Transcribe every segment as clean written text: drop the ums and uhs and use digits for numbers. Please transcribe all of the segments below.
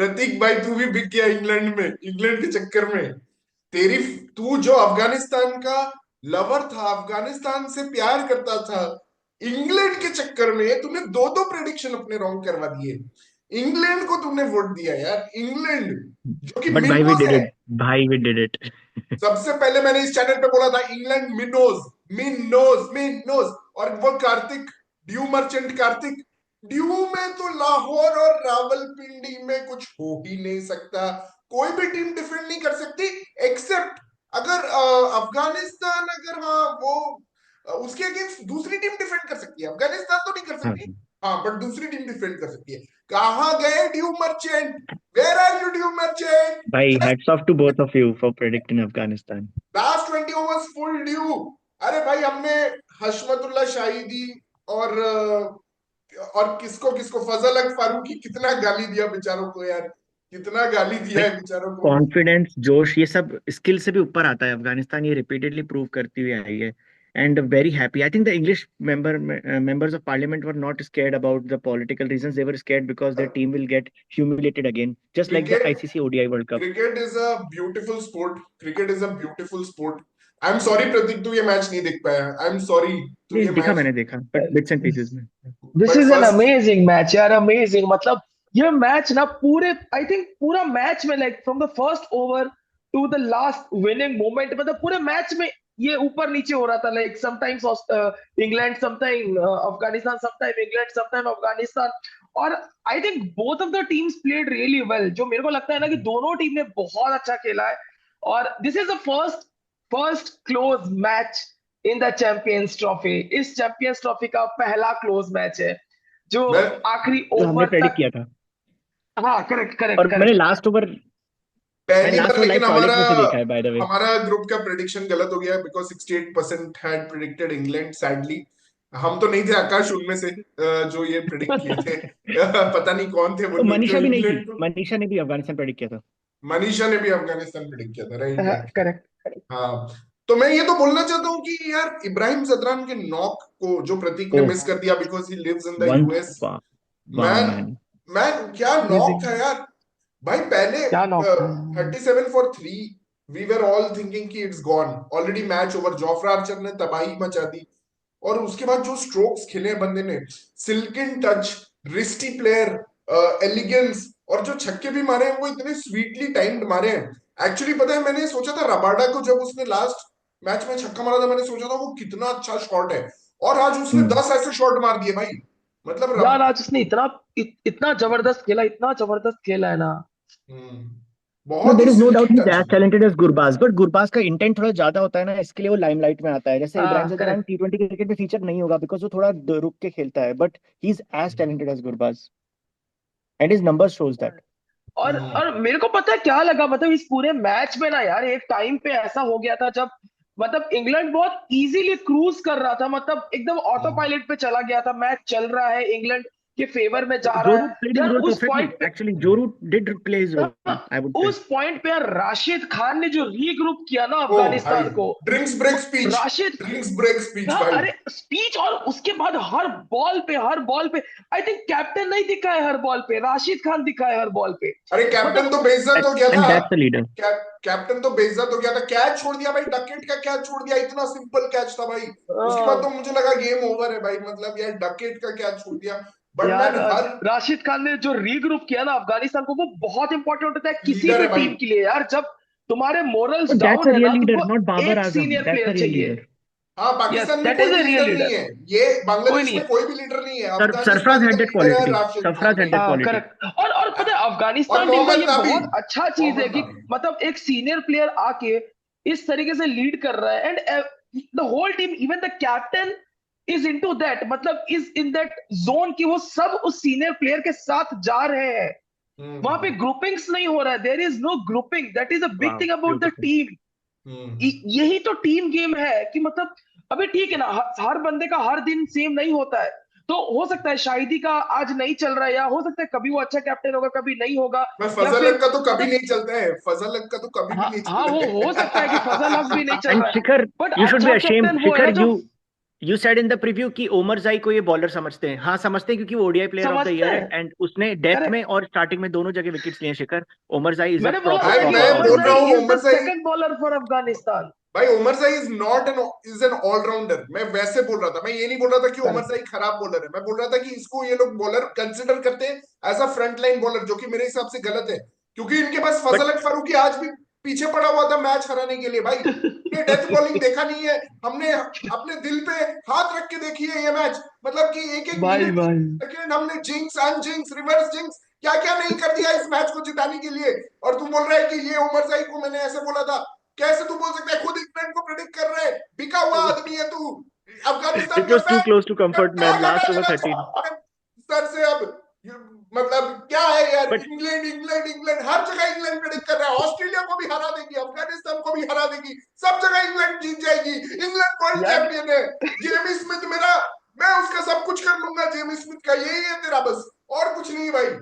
प्रतीक भाई तू भी बिक गया इंग्लैंड में, इंग्लैंड के चक्कर में। तेरी तू जो अफगानिस्तान का लवर था, अफगानिस्तान से प्यार करता था, इंग्लैंड के चक्कर में तूने दो दो प्रेडिक्शन अपने रॉन्ग करवा दिए। इंग्लैंड को तूने वोट दिया यार, इंग्लैंड जो कि बट भाई वी मिनोज डिड है। इट, भाई वी डिड इट। सबसे पहले मैंने इस चैनल पे बोला था इंग्लैंड मिनोज, मिनोज मिनोज। और वो Kartik, due merchant Kartik, due में तो लाहौर और रावलपिंडी में कुछ हो ही नहीं सकता। कोई भी टीम डिफेंड नहीं कर सकती एक्सेप्ट अगर अफगानिस्तान, अगर हाँ वो उसके अगेंस्ट दूसरी टीम डिफेंड कर सकती है, अफगानिस्तान तो नहीं कर हाँ सकती। हाँ बट दूसरी टीम डिफेंड कर सकती है। कहाँ गए dew merchant? Where are you dew merchant? भाई, hats off to both of you for predicting Afghanistan. Last 20 overs full dew. अरे भाई हमने हशमतुल्लाह शाहिदी और किसको किसको फजल हक फारूकी कितना गाली दिया बेचारों को यार, कितना गाली दिया भाई, है बेचारों को। कॉन्फिडेंस, जोश, ये सब स्किल से भी ऊपर आता है। अफगानिस्तान ये रिपीटेडली प्रूव करती हुई आई है। And very happy, I think the English members of parliament were not scared about the political reasons. They were scared because their team will get humiliated again, just like the cricket, ICC ODI World Cup. Cricket is a beautiful sport, cricket is a beautiful sport. I am sorry Prateek तू ये match नहीं देख पाया, आई am sorry तू नहीं ये देखा, match. मैंने देखा बट बिट्स एंड पीसेस में। This but is an first, amazing match यार, अमेजिंग। मतलब ये मैच ना पूरे, आई थिंक पूरा मैच में, like from the first over to the last winning moment, मतलब पूरे मैच में ये ऊपर नीचे हो रहा था। Like sometimes England, sometimes Afghanistan, sometimes England, sometimes Afghanistan. और I think both of the teams played really well. जो मेरे को लगता है ना कि दोनों टीम ने बहुत अच्छा खेला है। और this is the first first close match in the champions trophy. इस चैंपियंस ट्रॉफी का पहला क्लोज मैच है जो मैं आखिरी जो हमने ओवर प्रेडिक्ट तक। किया था। हाँ, करेक्ट करेक्ट और मैंने करेक्ट। लास्ट ओवर, मैंने पहली लास्ट बार ओवर लाइव लेकिन हमारा टॉयलेट में से देखा है, बाय द वे। हमारा ग्रुप का प्रेडिक्शन गलत हो गया because 68% had predicted England sadly. हम तो नहीं थे आकाश उनमें से जो ये प्रेडिक्ट किए थे। पता नहीं कौन थे वो तो लोग जो मनीषा भी नहीं थी, इंग्लैंड को। मनीषा ने भी अफगानिस्तान प्रेडिक्ट किया था। मनीषा ने भी अफगानिस्तान प्रेडिक्ट किया था, राइट राइट। Correct correct. हाँ, तो मैं ये तो बोलना चाहता हूँ कि यार इब्राहिम जदरान के नॉक को जो प्रतीक ने ओह, मिस कर दिया because he lives in the one, US. वाह, वाह मैन, मैन। मैन क्या नॉक अमेजिंग। था यार। भाई पहले क्या नॉक था। 37 for 3, we were all thinking कि it's gone already, match over. Jofra Archer ने तबाही मचा दी। और उसके बाद जो स्ट्रोक्स खेले हैं बंदे ने, silken touch, wristy player, elegance, और जो छक्के भी मारे हैं वो इतने स्वीटली टाइम्ड मारे हैं। एक्चुअली पता है मैंने सोचा था रबाडा को जब उसने लास्ट मैच में छक्का मारा था, मैंने सोचा था वो कितना अच्छा शॉट है। और आज उसने हम्म। 10 ऐसे शॉट मार दिए भाई। मतलब यार आज उसने इतना जबरदस्त खेला, इतना जबरदस्त खेला है ना। नो, बहुत ही there is no doubt silky ही टच एज है। Talented as Gurbaz, but Gurbaz का इंटेंट थोड़ा ज्यादा होता है ना, इसके लिए वो लाइमलाइट में आता है। जैसे इब्राहिम हाँ, जदरान करेक्ट। T20 क्रिकेट में फीचर नहीं होगा बिकॉज वो थोड़ा रुक के खेलता है, but he is as talented as Gurbaz and his number shows that. और मेरे को पता है क्या लगा, मतलब इस पूरे मैच में ना यार, एक टाइम पे ऐसा हो गया था जब मतलब इंग्लैंड बहुत इजीली क्रूज कर रहा था, मतलब एकदम ऑटो पायलट पे चला गया था। मैच चल रहा है, इंग्लैंड के फेवर में जा जो रहा है। रूट प्लेड हिज यार रोल उस परफेक्टली, पॉइंट पे, एक्चुअली जो Root did play his role, हाँ, आई वुड से। उस पॉइंट पे यार राशिद खान ने जो रीग्रुप किया ना ओ भाई, अफगानिस्तान को। Drinks break speech, Rashid, drinks break speech हाँ, भाई। अरे स्पीच, और उसके बाद हर बॉल पे आई थिंक कैप्टन नहीं दिखा है, हर बॉल पे राशिद खान दिखा है, हर बॉल पे। अरे कैप्टन मतलब तो बेइज्जत हो गया एंड था। That's the leader. कैप्टन तो बेइज्जत हो गया था, कैच छोड़ दिया भाई, डकेट का कैच छोड़ दिया, इतना सिंपल कैच था भाई। उसके बाद तो मुझे लगा गेम ओवर है भाई, मतलब यार डकेट का कैच छोड़ दिया। बट यार मैन हर राशिद खान ने जो रीग्रुप किया ना अफगानिस्तान को, वो बहुत इंपॉर्टेंट होता है किसी लीडर भी है भाई। टीम के लिए यार। जब तुम्हारे मोरल्स दैट्स डाउन अ है रियल ना, लीडर, तुमको नॉट बाबर एक Azam, senior that's a player real चाहिए। लीडर। हाँ यस, पाकिस्तान में दैट कोई इज भी अ रियल लीडर नहीं लीडर। है, ये कोई बांग्लादेश नहीं में है। कोई भी लीडर नहीं है, सर, सरफराज अफगानिस्तान हैड का दैट लीडर है क्वालिटी, राशिद खान सरफराज हैड भाई। दैट हाँ, क्वालिटी। करेक्ट। और पता है और अफगानिस्तान टीम का मोहम्मद ये नाबी, बहुत अच्छा चीज है मोहम्मद कि नाबी। मतलब एक सीनियर प्लेयर आके इस तरीके से लीड कर रहा है, and the whole team, even the captain is into that, मतलब इज इन दैट जोन कि वो सब उस सीनियर प्लेयर के साथ जा रहे हैं। वहां पे हम्म ग्रुपिंग्स नहीं हो रहा है, there is no grouping, that is a big वाह, thing about the beautiful. Team. Hmm यही तो टीम गेम है कि मतलब अभी ठीक है ना, हर बंदे का हर दिन सेम नहीं होता है। तो हो सकता है शाहिदी का आज नहीं चल रहा है, या हो सकता है कभी वो अच्छा कैप्टन होगा, कभी नहीं होगा। मैं या फजल फिर हक का तो कभी पता है, नहीं चलता है, फजल हक का तो कभी भी हाँ नहीं हाँ, वो चलता हो सकता है कि फजल हक भी नहीं है। चल एंड रहा है, शिखर, बट यू शुड बी अच्छा अशेम्ड, कैप्टन वो है शिखर, ना जो। You You said in the preview कि ओमर जाई को ये बॉलर समझते हैं. हाँ समझते हैं क्योंकि वो ओडीआई प्लेयर ऑफ द समझते ईयर है हैं, एंड उसने डेथ में करेक्ट। और स्टार्टिंग में दोनों जगह विकेट्स लिए हैं. शिखर, ओमर जाई इज अ मैंने बोला था प्रॉपर ना भाई कि मैं प्रॉपर ओमर बोल रहा Zai all-rounder. Who is the Omar Zai, second bowler for Afghanistan. भाई Omar Zai is an all-rounder. मैं वैसे बोल रहा था, मैं ये नहीं बोल रहा था कि उमर करेक्ट। साई खराब बॉलर है। मैं बोल रहा था कि इसको ये लोग बॉलर कंसिडर करते हैं as a front line bowler, जो कि मेरे हिसाब से गलत है, क्योंकि इनके पास बट फजल हक फारूकी आज भी पीछे पड़ा हुआ था मैच हराने के लिए। भाई हमने डेथ बॉलिंग देखा नहीं है, हमने अपने दिल पे हाथ रख के देखी है ये मैच। मतलब कि एक एक भाई मिनट भाई सेकंड हमने जिंक्स अनजिंक्स रिवर्स जिंक्स क्या क्या नहीं कर दिया इस मैच को जिताने के लिए। और तू बोल रहा है कि ये उमर साई को मैंने ऐसे बोला था। कैसे तू बोल सकता है? खुद इंग्लैंड को प्रेडिक्ट कर रहे हैं, बिका हुआ आदमी है तू। अफगानिस्तान इट का was too fan close to comfort man टांग हटा लास्ट ओवर देना 13. चाहता है सर से अब। मतलब क्या है यार, बट इंग्लैंड इंग्लैंड इंग्लैंड हर जगह इंग्लैंड प्रेडिक्ट कर रहा है। ऑस्ट्रेलिया को भी हरा देगी, अफगानिस्तान को भी हरा देगी, सब जगह इंग्लैंड जीत जाएगी। इंग्लैंड वर्ल्ड यार, चैंपियन है। जेमी स्मिथ मेरा, मैं उसका सब कुछ कर लूंगा। जेमी स्मिथ का यही है तेरा बस, और कुछ नहीं भाई।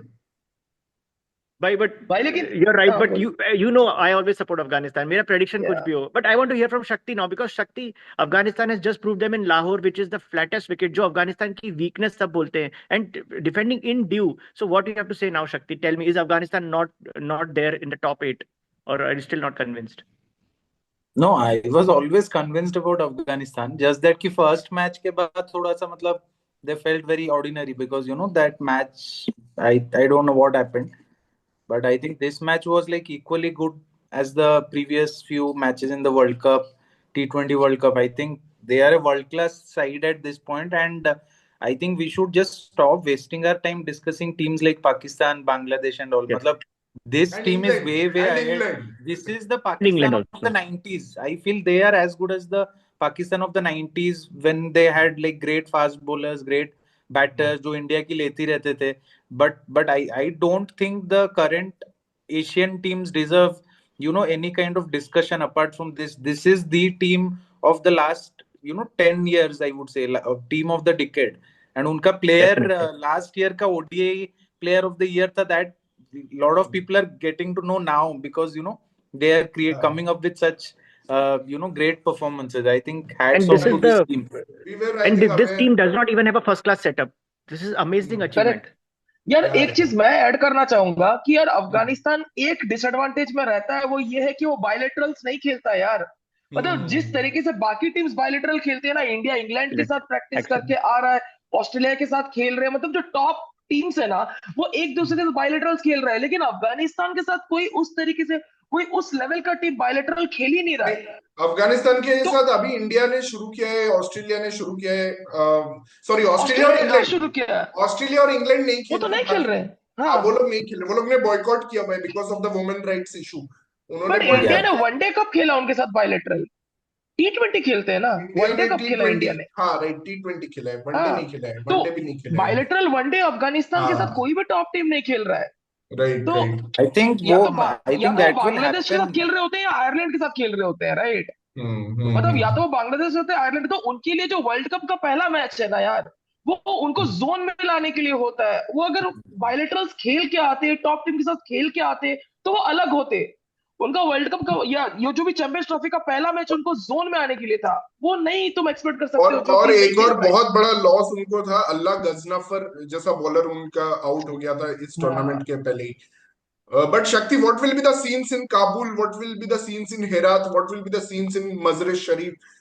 भाई बट भाई लेकिन you're right, हाँ but बोल। you know I always support Afghanistan. मेरा prediction कुछ या भी हो, but I want to hear from Shakti now because Shakti, Afghanistan has just proved them in Lahore, which is the flattest wicket, जो अफगानिस्तान की weakness सब बोलते हैं, and defending in due. So what do you have to say now, Shakti? Tell me, is Afghanistan not there in the top 8, or are you still not convinced? No, I was always convinced about Afghanistan. Just that कि first match के बाद थोड़ा सा मतलब they felt very ordinary because you know that match I don't know what happened, but I think this match was like equally good as the previous few matches in the World Cup, T20 World Cup. I think they are a world class side at this point, and I think we should just stop wasting our time discussing teams like Pakistan, Bangladesh, and all. Yes, मतलब this and team is England way and ahead. England This is the and England Pakistan of the also. 90s. I feel they are as good as the Pakistan of the 90s when they had like great fast bowlers, great batters जो India की लेती रहते थे. But I don't think the current Asian teams deserve any kind of discussion apart from this. This is the team of the last 10 years, I would say, team of the decade. And उनका Definitely. player last year का ODI player of the year था. That lot of people are getting to know now because they are coming up with such great performances. I think hats And off this is to this the team. We were I and think this aware. team does not even have a first class setup. This is amazing achievement. Correct. यार या एक चीज मैं add करना चाहूंगा कि यार अफगानिस्तान एक डिसएडवांटेज में रहता है, वो ये है कि वो बायलेटरल्स नहीं खेलता यार। मतलब जिस तरीके से बाकी टीम्स बायलेटरल खेलती है ना, इंडिया इंग्लैंड के Excellent. साथ प्रैक्टिस करके Excellent. आ रहा है, ऑस्ट्रेलिया के साथ खेल रहे हैं, मतलब जो टॉप टीम्स है ना वो एक दूसरे के बायलेटरल्स खेल रहे हैं, लेकिन अफगानिस्तान के साथ कोई उस तरीके से कोई उस लेवल का टीम बायलेटरल खेल ही नहीं रहा नहीं, है। अफगानिस्तान के तो साथ अभी इंडिया ने शुरू किया है, ऑस्ट्रेलिया ने शुरू किया है। सॉरी, ऑस्ट्रेलिया ऑस्ट्रेलिया और ने कहाँ इंग्लैंड। शुरू किया है? ऑस्ट्रेलिया और इंग्लैंड नहीं वो खेल तो रहे नहीं खेल बाकी। रहे हैं। हाँ, हाँ, वो लोग नहीं खेल रहे, वो लोग ने बॉयकॉट किया भाई because of the women rights issue. उन्होंने बट इंडिया बॉयकॉट Yeah. ने किया। वनडे कब खेला उनके साथ बायलेटरल? T20 खेलते हैं ना, इंडिया वनडे ने कब टी खेला ट्वेंटी इंडिया ने? हाँ राइट, T20 खेला है, वनडे नहीं हाँ, खेला है, तो वनडे भी नहीं खेला है। बायलेटरल वनडे अफगानिस्तान के साथ हाँ कोई भी टॉप टीम नहीं खेल रहा है। राइट तो राइट। I think या वो तो I या think तो वो that will बांग्लादेश के साथ happen. खेल रहे होते हैं या आयरलैंड के साथ खेल रहे होते हैं, राइट? मतलब या तो हम्म। वो बांग्लादेश होते हैं आयरलैंड, तो उनके लिए जो वर्ल्ड कप का पहला मैच है ना यार, वो उनको जोन में लाने के लिए होता है। वो अगर बायलेटरल्स खेल के आते, टॉप टीम के साथ खेल के आते, तो वो अलग होते। उनका वर्ल्ड कप का या ये जो भी चैंपियंस ट्रॉफी का पहला मैच उनको जोन में आने के लिए था, वो नहीं तुम एक्सपेक्ट कर सकते हो, जो और कि नहीं एक खेल और पाए। बहुत बड़ा लॉस उनको था, अल्लाह गजनफर जैसा बॉलर उनका आउट हो गया था इस हाँ, टूर्नामेंट के पहले ही। But Shakti, what will be the scenes in Kabul? What will be the scenes in Herat? What will be the scenes in Mazar-e Sharif?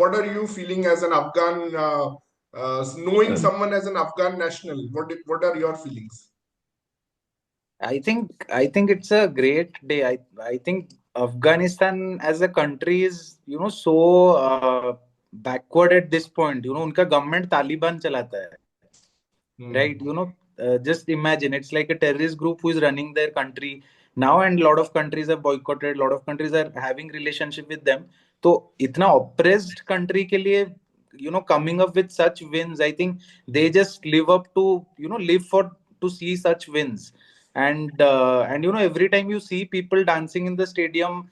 What are you feeling as an Afghan, knowing someone as an Afghan national? What are your feelings? I think it's a great day. I think Afghanistan as a country is so backward at this point. उनका government Taliban चलाता है. Right, just imagine it's like a terrorist group who is running their country now, and a lot of countries have boycotted, a lot of countries are having relationship with them. So itna oppressed country ke liye coming up with such wins, I think they just live up to live for to see such wins. And every time you see people dancing in the stadium,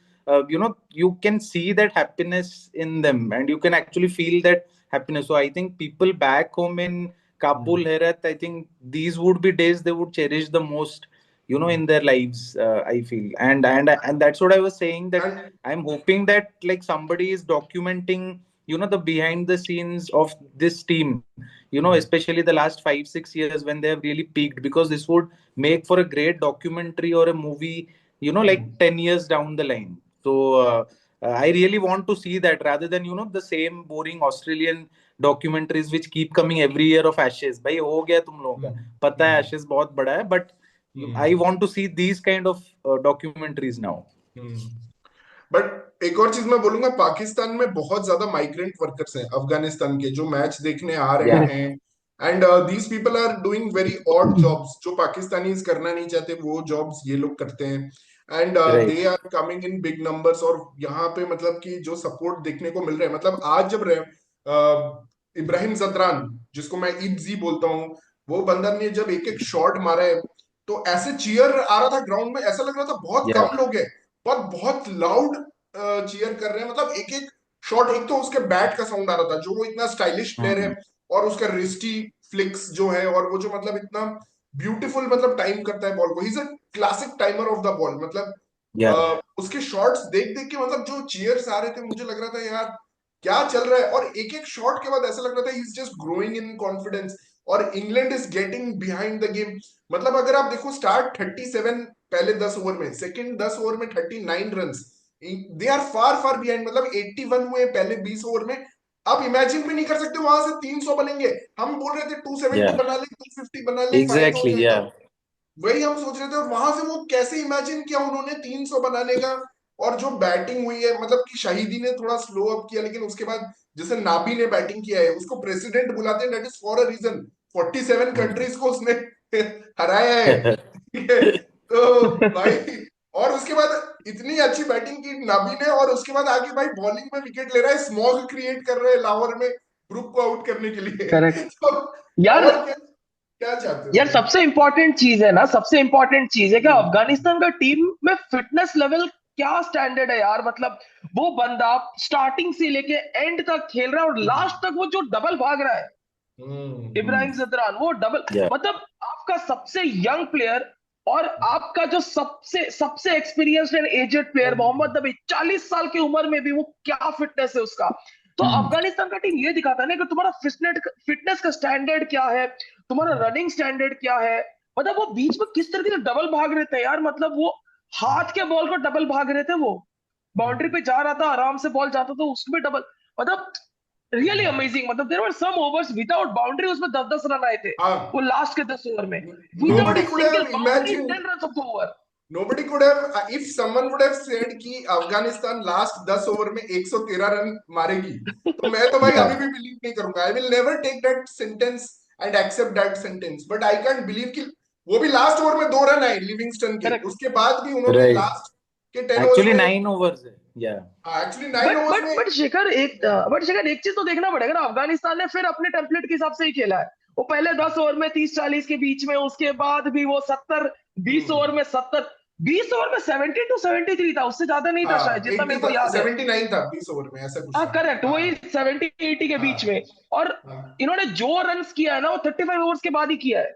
you can see that happiness in them, and you can actually feel that happiness. So I think people back home in Kabul, Herat, I think these would be days they would cherish the most, in their lives. I feel, and that's what I was saying, that And I'm hoping that like somebody is documenting you know, the behind the scenes of this team, you know, especially the last 5-6 years when they have really peaked, because this would make for a great documentary or a movie, you know, like 10 years down the line. So I really want to see that, rather than, you know, the same boring Australian documentaries which keep coming every year of Ashes. भाई हो गया तुम लोगों का, पता है Ashes बहुत बड़ा है, but I want to see these kind of documentaries now. But एक और चीज मैं बोलूंगा, पाकिस्तान में बहुत ज्यादा माइग्रेंट वर्कर्स हैं अफगानिस्तान के, जो मैच देखने आ रहे Yeah. हैं, and these people are doing very odd jobs, जो पाकिस्तानीज करना नहीं चाहते वो जॉब्स ये लोग करते हैं, and Right. They are coming in big numbers. और यहाँ पे मतलब कि जो सपोर्ट देखने को मिल रहा है, मतलब आज जब इब्राहिम जदरान, जिसको मैं इब्जी बोलता हूँ, वो बंदर ने जब एक एक शॉट मारा है, तो ऐसे चीयर आ रहा था ग्राउंड में, ऐसा लग रहा था बहुत Yeah. कम लोग हैं, बहुत लाउड चीयर कर रहे हैं। मतलब एक एक शॉट, एक तो उसके बैट का साउंड आ रहा था, जो वो इतना स्टाइलिश प्लेयर है, और उसका रिस्टी फ्लिक्स जो है, और वो जो मतलब इतना ब्यूटीफुल मतलब टाइम करता है बॉल को, he is a classic timer of the ball. मतलब Yeah. उसके शॉट्स देख देख के मतलब जो चीयर्स आ रहे थे, मुझे लग रहा था यार क्या चल रहा है, और एक एक शॉट के बाद ऐसा लग रहा था he is just growing in confidence, और England is getting behind the game. मतलब अगर आप देखो, स्टार्ट 37 पहले 10 ओवर में, सेकंड 10 ओवर में 39 runs, they are far far behind, मतलब 81 हुए पहले 20 ओवर में। आप इमेजिन भी नहीं कर सकते वहां से 300 बनेंगे। हम बोल रहे थे 270 Yeah. बना ले, 250 बना ले, फाइन हो Exactly. जाएगा, Yeah. वही हम सोच रहे थे। और वहां से वो कैसे इमेजिन किया उन्होंने 300 बनाने का। और जो बैटिंग हुई है, मतलब कि शाहिदी ने थोड़ा स्लो अप किया, लेकिन उसके बाद जैसे नाबी ने बैटिंग किया है, उसको प्रेसिडेंट बुलाते हैं, that is for a reason. 47 countries को उसने हराया है, ठीक है? तो भाई, और उसके बाद इतनी अच्छी बैटिंग की नाबी ने, और उसके बाद आके भाई बॉलिंग में विकेट ले रहा है, स्मॉग क्रिएट कर रहे हैं लाहौर में ब्रुक को आउट करने के लिए। करेक्ट तो यार। और क्या चाहते हो यार तुम? सबसे इंपॉर्टेंट चीज है ना, सबसे इंपॉर्टेंट चीज है कि अफगानिस्तान का टीम में फिटनेस लेवल क्या स्टैंडर्ड है यार। मतलब वो बंदा स्टार्टिंग से लेके एंड तक खेल रहा है, और लास्ट तक वो जो डबल भाग रहा है, इब्राहिम जदरान, वो डबल, Yeah. मतलब आपका सबसे यंग प्लेयर और आपका जो सबसे सबसे experienced and aged player Mohammad Nabi, 40 साल की उम्र में भी वो क्या फिटनेस है उसका। तो अफगानिस्तान का टीम ये दिखाता है ना कि तुम्हारा फिटनेस का स्टैंडर्ड क्या है, तुम्हारा रनिंग स्टैंडर्ड क्या है। मतलब वो बीच में किस तरीके से डबल भाग रहे थे यार, मतलब वो हाथ के बॉल को डबल भाग रहे थे, वो बाउंड्री पे जा रहा था, आराम से बॉल जाता था उसमें डबल, मतलब रियली अमेजिंग। मतलब there were some overs without boundary, उसमें 10-10 रन आए थे हाँ, वो लास्ट के 10 ओवर में, without nobody a could single have boundary, imagined, 10 run of the over. nobody could have, if someone would have said कि Afghanistan last 10 over में 113 run मारेगी, तो मैं तो भाई Yeah. अभी भी बिलीव नहीं करूंगा। I will never take that sentence and accept that sentence, but I can't believe कि वो भी लास्ट ओवर में 2 रन आए लिविंगस्टन के, करेक्ट। उसके बाद भी उन्होंने Right. लास्ट के 10 ओवर्स Actually, में, 9 overs है. Yeah. एक्चुअली 9 ओवर्स में, बट शेखर एक चीज तो देखना पड़ेगा ना, अफगानिस्तान ने फिर अपने टेम्पलेट के हिसाब से ही खेला है। वो पहले 10 ओवर में 30-40 के बीच में, उसके बाद भी वो 70, 20 ओवर में 70, 20 ओवर में 72-73 था, उससे ज्यादा नहीं था शायद, हाँ जितना 80 मेरे को था, याद है। 79 था 20 ओवर में, ऐसा कुछ हाँ था। करेक्ट, हाँ वही 70-80 के बीच हाँ में। और हाँ। इन्होंने जो रन्स किया है ना, वो 35 ओवर्स के बाद ही किया है।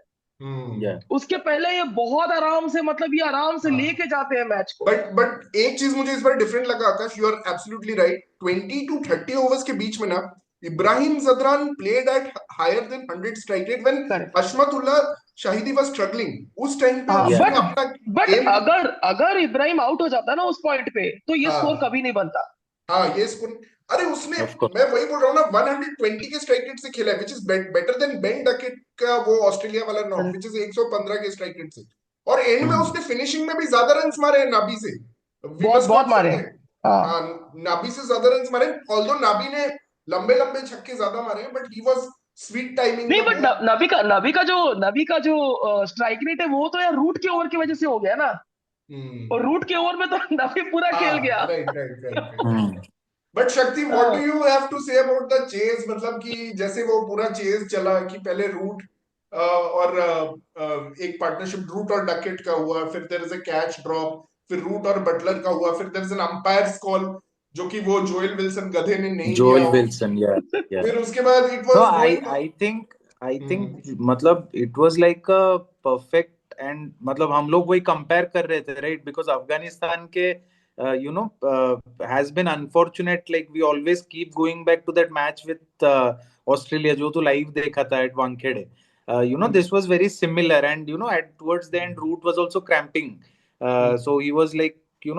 Yeah. उसके पहले ये बहुत आराम से, मतलब ये आराम से हाँ। लेके जाते हैं मैच को। बट एक चीज मुझे इस बार डिफरेंट लगा Akash, you are absolutely right. 20 to 30 overs के बीच में ना, Ibrahim Zadran played at higher than 100 strike rate when correct. Ashmatullah Shahidi was struggling. उस टाइम पे हाँ Yeah. उसने बट अपना बट गेम, अगर अगर इब्राहिम आउट हो जाता ना उस पॉइंट पे, तो ये स्कोर हाँ कभी नहीं बनता। हाँ ये स्कोर, अरे उसने, Of course. मैं वही बोल रहा हूँ ना, 120 के स्ट्राइक रेट से खेला है, which is better than Ben Duckett का वो ऑस्ट्रेलिया वाला नॉक, विच इज 115 के स्ट्राइक रेट से। और एंड में उसने फिनिशिंग में भी ज्यादा रन्स मारे हैं नाबी से, वी बहुत मस्ट बहुत नॉट मारे हैं। फॉरगेट। हाँ हाँ, नाबी से ज्यादा रन्स मारे, ऑल्दो नाबी ने लंबे लंबे छक्के ज्यादा मारे हैं, but he was sweet timing नहीं, द बट बॉल। नबी का जो स्ट्राइक रेट है, वो तो यार रूट के ओवर की वजह से हो गया ना। और रूट के ओवर में तो नबी पूरा खेल हाँ गया। Right right right right. Hmm. But Shakti, what do हाँ, you have to say about the chase? मतलब कि जैसे वो पूरा चेज चला कि पहले रूट और एक पार्टनरशिप रूट और डकेट का हुआ, फिर there is a catch drop, फिर रूट और बटलर का हुआ, फिर there is an umpire's call जो कि वो जोएल विल्सन गधे ने नहीं दिया Joel हो, Wilson. Yeah. Yeah. फिर उसके बाद it No, was I going. I think I think मतलब it was like a perfect, and मतलब हम लोग वही compare कर रहे थे, right? Because अफगानिस्तान के has been unfortunate. Like we always keep going back to that match with Australia, जो तो live देखा था at Wankhede. This was very similar, and at towards the end, Root was also cramping. So he was like,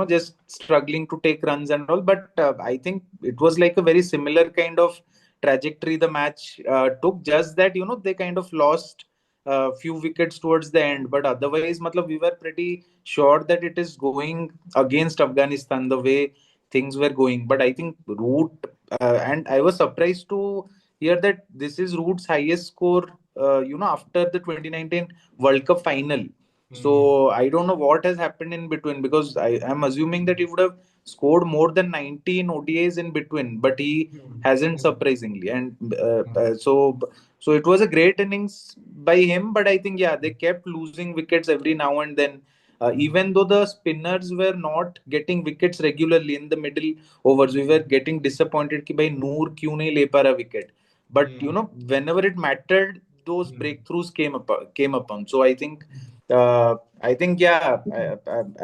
just struggling to take runs and all. But I think it was like a very similar kind of trajectory the match took. Just that they kind of lost few wickets towards the end, but otherwise, matlab, we were pretty sure that it is going against Afghanistan the way things were going. But I think Root, and I was surprised to hear that this is Root's highest score, after the 2019 World Cup final. So I don't know what has happened in between, because I am assuming that he would have scored more than 19 ODIs in between, but he hasn't, surprisingly. And so it was a great innings by him, but I think they kept losing wickets every now and then. Even though the spinners were not getting wickets regularly in the middle overs, we were getting disappointed कि भाई नूर क्यों नहीं ले पा रहा wicket. But whenever it mattered, those breakthroughs came upon. So I think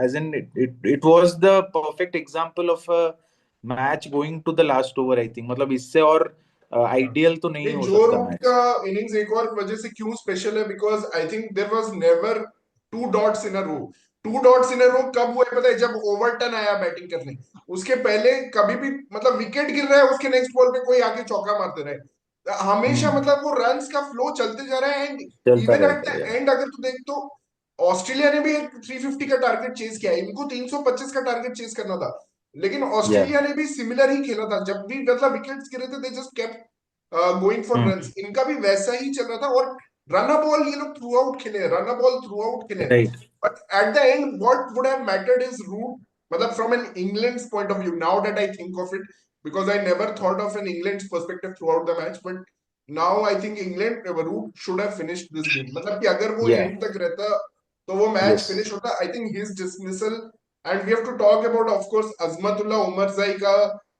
as in it was the perfect example of a match going to the last over. I think मतलब इससे और आइडियल तो नहीं हो जो सकता रूट मैच. का innings एक और वजह से क्यों स्पेशल है, because I think there was never two dots in a row. Two dots in a row कब हुआ है पता है? जब ओवरटन आया बैटिंग करने, उसके पहले कभी भी मतलब विकेट गिर रहा है, उसके नेक्स्ट बॉल पे कोई आके चौका मारते रहे. हमेशा मतलब वो रन्स का फ्लो चलते जा रहा है. एंड चलता इवन एट रहता द है. एंड अगर तू देख तो ऑस्ट्रेलिया ने भी एक 350 का टारगेट चेज किया है, इनको 325 का टारगेट चेज करना था. लेकिन या ऑस्ट्रेलिया ने भी सिमिलर ही खेला था. जब भी मतलब विकेट्स गिरे थे, they just kept going for runs. इनका भी वैसा ही चल रहा था. और रन अ बॉल ये लोग थ्रू आउट खेले, run a ball throughout खेले. Right. But at the end what would have mattered is Root. मतलब from an England's point of view, now that I think of it, because I never thought of an England's perspective throughout the match, but now I think England root should have finished this game. मतलब कि अगर वो या and तक रहता तो वो match yes finish होता. I think his dismissal. And we have to talk about of course Azmatullah Omarzai का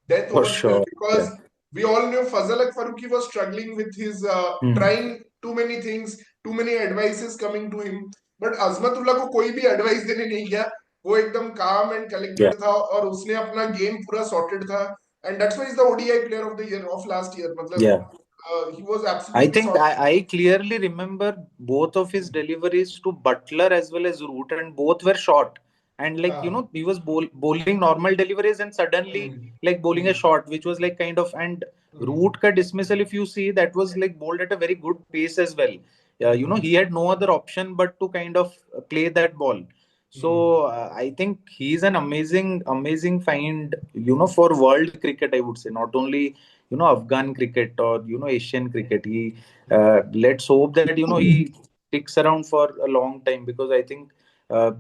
death four over spell, sure. Because yeah we all knew Fazal Faruqi was struggling with his trying too many things, too many advices coming to him. But Azmatullah को कोई भी advice देने नहीं गया. वो एकदम calm and या collected था और उसने अपना गेम पूरा sorted था. And that's why he's the ODI player of the year of last year. मतलब या he was I absolutely think sorted. I clearly remember both of his deliveries to Butler as well as Root, and both were short. And like हाँ. he was bowling normal deliveries, and suddenly like bowling a shot, which was like kind of, and Root ka dismissal, if you see, that was like bowled at a very good pace as well. He had no other option but to kind of play that ball. So I think he's an amazing find, for world cricket, I would say, not only Afghan cricket or Asian cricket. He let's hope that he sticks around for a long time, because I think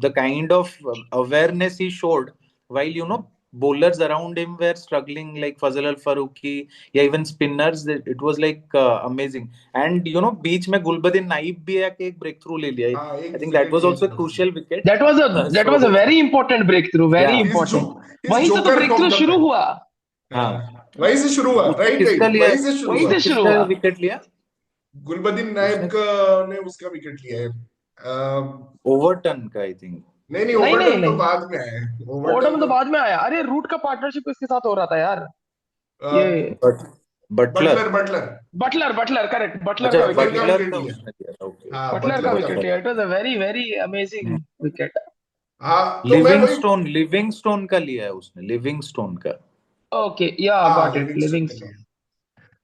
the kind of awareness he showed while bowlers around him were struggling, like Fazal Al Farooqi, yeah, even spinners, it was like amazing. And बीच में गुलबदीन नाइब भी आके एक breakthrough ले लिया. हाँ, I एक think that wicket was लिया also a था. crucial wicket. that was a So very important breakthrough, very yeah, His important. his वहीं से तो joker of breakthrough the शुरू match. हुआ. हाँ. वहीं से शुरू हुआ. उसने राइट किसका राइट, लिया? वहीं से शुरू वहीं हुआ. से शुरू किसका हुआ. विकेट लिया? गुलबदीन नायब उसने का ने उसका विकेट लिया है. ओवरटन का, आई थिंक. नहीं नहीं, नहीं नहीं ओवरटन तो नहीं, बाद में आया है. ऑर्डर ओवरटन में तो तो बाद में आया. अरे रूट का पार्टनरशिप इसके साथ हो रहा था यार. ये but Buttler. Buttler Buttler Buttler correct, Buttler अच्छा, का विकेट बटलर का लिया. बटलर विकेट का लिया. उसने लिया था. ओके. हाँ, बटलर का बटलर का. विकेट लिया. It was a very very amazing wicket. हाँ, तो मैं वही. लिविंगस्टोन का लिया है उसने, लिविंगस्टोन का. ओके, या हाँ, गॉट इट, लिविंगस्टन का लिविंगस्टोन. लिया.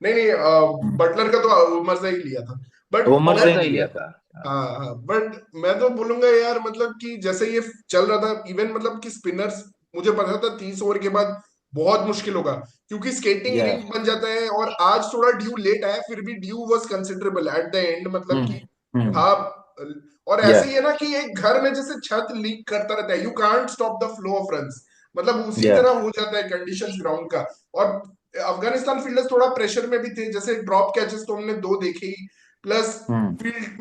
नहीं नहीं, बटलर का तो मजा ही लिया था. बट उमर मैं. उमर जाई सही ने लिया लिया था. था. हाँ हाँ, बट मैं तो बोलूंगा यार, मतलब कि जैसे ये चल रहा था, इवन मतलब कि स्पिनर्स, मुझे पता था 30 ओवर के बाद बहुत मुश्किल होगा, क्योंकि स्केटिंग या. रिंक बन जाता है. और आज थोड़ा ड्यू लेट आया, फिर भी due was considerable eight the and. मतलब कि हम्म. था. और या. ऐसे ही है ना कि एक घर में जैसे छत लीक करता रहता है, you can't stop the flow of runs. मतलब उसी या. तरह हो जाता है कंडीशंस ग्राउंड का. और अफगानिस्तान फील्डर्स थोड़ा प्रेशर में भी थे. जैसे ड्रॉप कैचेस तो हमने दो देखे ही, प्लस हम्म. फील्ड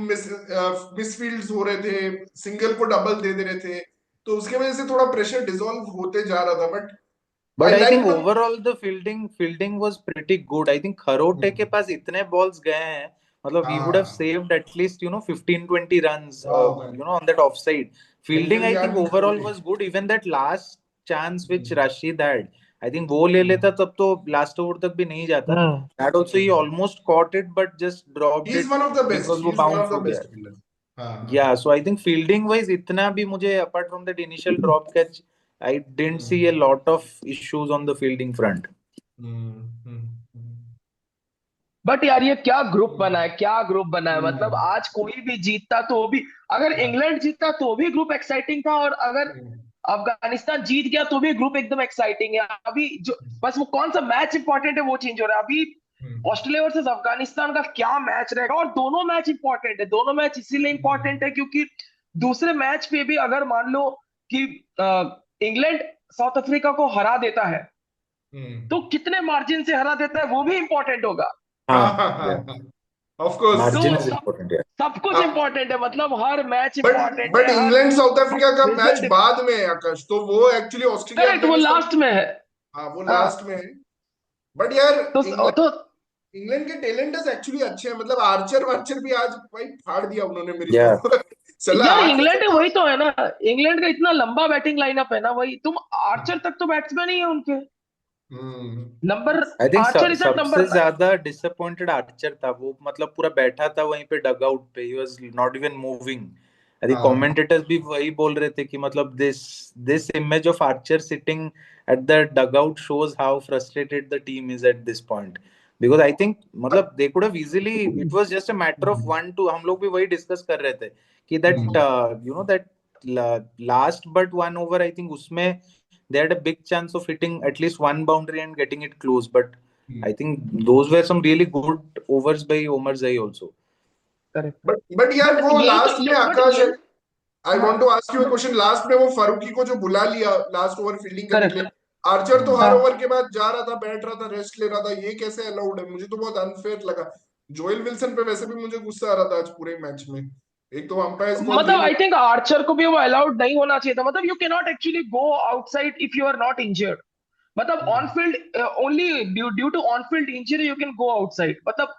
मिसफील्ड्स हो रहे थे, सिंगल को डबल दे दे रहे थे. तो उसके वजह से थोड़ा प्रेशर डिसॉल्व होते जा रहा था. But but I I think like the. Overall the fielding was pretty good. I think खरोटे के पास इतने बॉल्स गए हैं, मतलब he would have हाँ, saved at least 15-20 runs वाह भाई. on that offside. नहीं Fielding, नहीं I यार, think overall Kharote. was good. Even that last chance which Rashid had. I think वो ले लेता तब तो last over तक भी नहीं जाता. हम्म That also he almost caught it but just dropped he is it one of the best, because ही वो is one bounce of the हो गया. Best fielder. हाँ. Yeah, so I think fielding wise इतना भी मुझे apart from that initial drop catch, I didn't see a lot of issues on the fielding front. But यार ये क्या group बना है, क्या ग्रुप बना है. मतलब आज कोई भी जीतता तो भी, अगर इंग्लैंड जीतता तो भी ग्रुप एक्साइटिंग था, और अगर अफगानिस्तान जीत गया तो भी ग्रुप एकदम एक्साइटिंग है. अभी जो बस वो कौन सा मैच इंपॉर्टेंट है वो चेंज हो रहा है. अभी ऑस्ट्रेलिया वर्सेस अफगानिस्तान का क्या मैच रहेगा, और दोनों मैच इंपॉर्टेंट है. दोनों मैच इसीलिए इंपॉर्टेंट है क्योंकि दूसरे मैच पे भी अगर मान लो कि इंग्लैंड साउथ अफ्रीका को हरा देता है तो कितने मार्जिन से हरा देता है वो भी इंपॉर्टेंट होगा. Of course. Margin is तो important, yeah. सब कुछ इंपॉर्टेंट है, मतलब हर मैच बट इंपॉर्टेंट बट है. हर इंग्लैंड साउथ अफ्रीका का मैच रिजल्ट बाद में है आकाश, तो वो एक्चुअली ऑस्ट्रेलिया करेक्ट, वो अफगानिस्तान. लास्ट में है. हाँ, वो हाँ, लास्ट में है. बट यार इंग्लैंड तो इंग्लैंड के टैलेंटर्स एक्चुअली अच्छे हैं. मतलब आर्चर वार्चर भी आज भाई फाड़ दिया उन्होंने मेरी Yeah. तो. चला यार आज इंग्लैंड वही तो है ना, इंग्लैंड का इतना लंबा बैटिंग लाइनअप है ना, वही तुम आर्चर तक तो बैट्समैन ही है उनके. Number I think Archer is सबसे नंबर. ज्यादा डिसअपॉइंटेड आर्चर था. वो मतलब पूरा बैठा था वहीं पे डग आउट पे. He was not even moving. I think हाँ. commentators भी वही बोल रहे थे कि मतलब this image of Archer sitting at the dugout shows how frustrated the team is at this point. Because I think मतलब they could have easily, it was just a matter of 1-2. हम लोग भी वही डिस्कस कर रहे थे कि that that last but one over, I think उसमें they had a big chance of hitting at least one boundary and getting it close. But I think those were some really good overs by Omar Zai also. But यार वो last में Akash, I want to ask you a question. Last में वो फारूकी को जो बुला लिया last over fielding करने के लिए, आर्चर तो हर ओवर के बाद जा रहा था, बैठ रहा था, रेस्ट ले रहा था. ये कैसे अलाउड है? मुझे तो बहुत अनफेयर लगा. जोएल विल्सन पे वैसे भी मुझे गुस्सा आ रहा था आज पूरे मैच में. एक तो अंपायर बहुत मतलब आई थिंक आर्चर को भी वो अलाउड नहीं होना चाहिए था. मतलब you can not actually go outside if you are not injured. मतलब on field only due to on field injury you can go outside. मतलब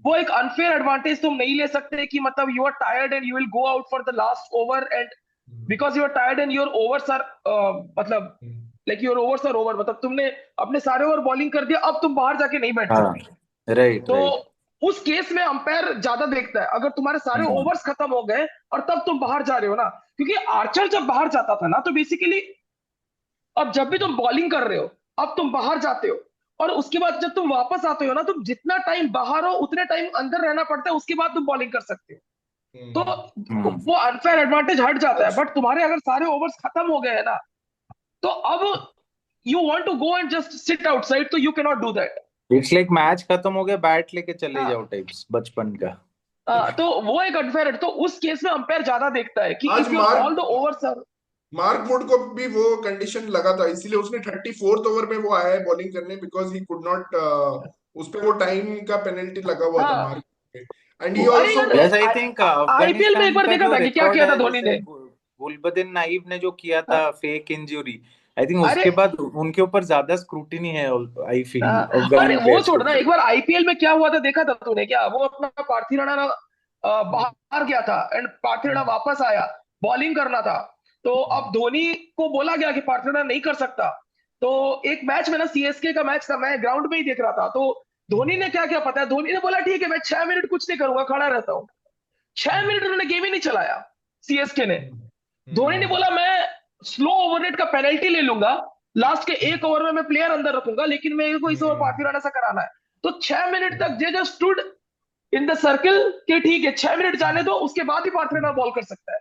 वो एक अनफेयर एडवांटेज तुम नहीं ले सकते कि मतलब you are tired and you will go out for the last over, and because you are tired and your overs are मतलब like your overs are over. मतलब तुमने अपने सारे ओवर बॉलिंग कर दिया, अब तुम बाहर जाके नहीं बैठ सकते. राइट. तो उस केस में अंपायर ज्यादा देखता है अगर तुम्हारे सारे ओवर्स खत्म हो गए और तब तुम बाहर जा रहे हो ना. क्योंकि आर्चर जब बाहर जाता था ना तो बेसिकली अब जब भी तुम बॉलिंग कर रहे हो अब तुम बाहर जाते हो, और उसके बाद जब तुम वापस आते हो ना तुम जितना टाइम बाहर हो उतने टाइम अंदर रहना पड़ता है, उसके बाद तुम बॉलिंग कर सकते हो. तो वो अनफेयर एडवांटेज हट जाता है. बट तुम्हारे अगर सारे ओवर्स खत्म हो गए हैं ना तो अब you want to go and just sit outside, तो you can not do that. It's like match खत्म हो गया, बैट लेके चले जाओ टाइप्स बचपन का. तो वो एक अनफेयर है. तो उस केस में अंपायर ज्यादा देखता है कि आज if all the overs are. Mark Wood को भी वो कंडीशन लगा था, इसीलिए उसने 34th ओवर में वो आया है बॉलिंग करने, बिकॉज ही कुड नॉट, उस पे वो टाइम का पेनल्टी लगा हुआ था मार्क पे. And he also yes, I think IPL में एक बार देखा था कि क्या किया था धोनी ने. गुलबदीन नाइब ने जो किया था फेक इंजरी, आई थिंक उसके बाद उनके ऊपर ज्यादा स्क्रूटिनी है. आई फील अरे वो छोड़ना, एक बार आईपीएल में क्या हुआ था देखा था तूने क्या? वो अपना पार्थिव राणा बाहर गया था एंड पार्थिव राणा वापस आया, बॉलिंग करना था. तो अब धोनी को बोला गया कि पार्थिव राणा नहीं कर सकता. तो एक मैच में ना सीएसके का मैच था, मैं ग्राउंड में ही देख रहा था. तो धोनी ने क्या क्या पता है, धोनी ने बोला ठीक है मैं 6 मिनट कुछ नहीं करूंगा, खड़ा रहता हूँ. 6 मिनट उन्होंने गेम ही नहीं चलाया सीएसके ने. धोनी ने बोला मैं स्लो ओवररेट का पेनल्टी ले लूंगा, लास्ट के एक ओवर में मैं प्लेयर अंदर रखूंगा, लेकिन मेरे को इस ओवर पार्थिव राणा से कराना है. तो 6 मिनट तक जे just stood in the circle के ठीक है 6 मिनट जाने दो, उसके बाद ही पार्थिव राणा बॉल कर सकता है.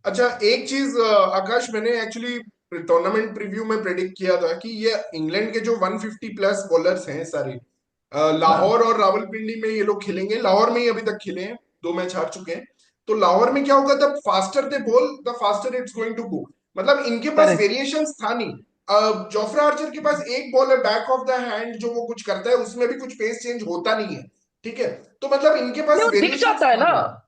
अच्छा, एक चीज आकाश, मैंने एक्चुअली टूर्नामेंट प्रीव्यू में प्रेडिक्ट किया था कि ये इंग्लैंड के जो 150 प्लस बॉलर्स हैं सारे, लाहौर और रावलपिंडी में ये लोग खेलेंगे. लाहौर में ही अभी तक खेले हैं, 2 मैच हार चुके हैं. तो लाहौर में क्या होगा, the faster they bowl the faster it's going to go. मतलब इनके पास वेरिएशंस था नहीं. जोफ्रा आर्चर के पास एक बॉल है बैक ऑफ द हैंड जो वो कुछ करता है, उसमें भी कुछ पेस चेंज होता नहीं है. ठीक है, तो मतलब इनके पास दिख जाता है ना,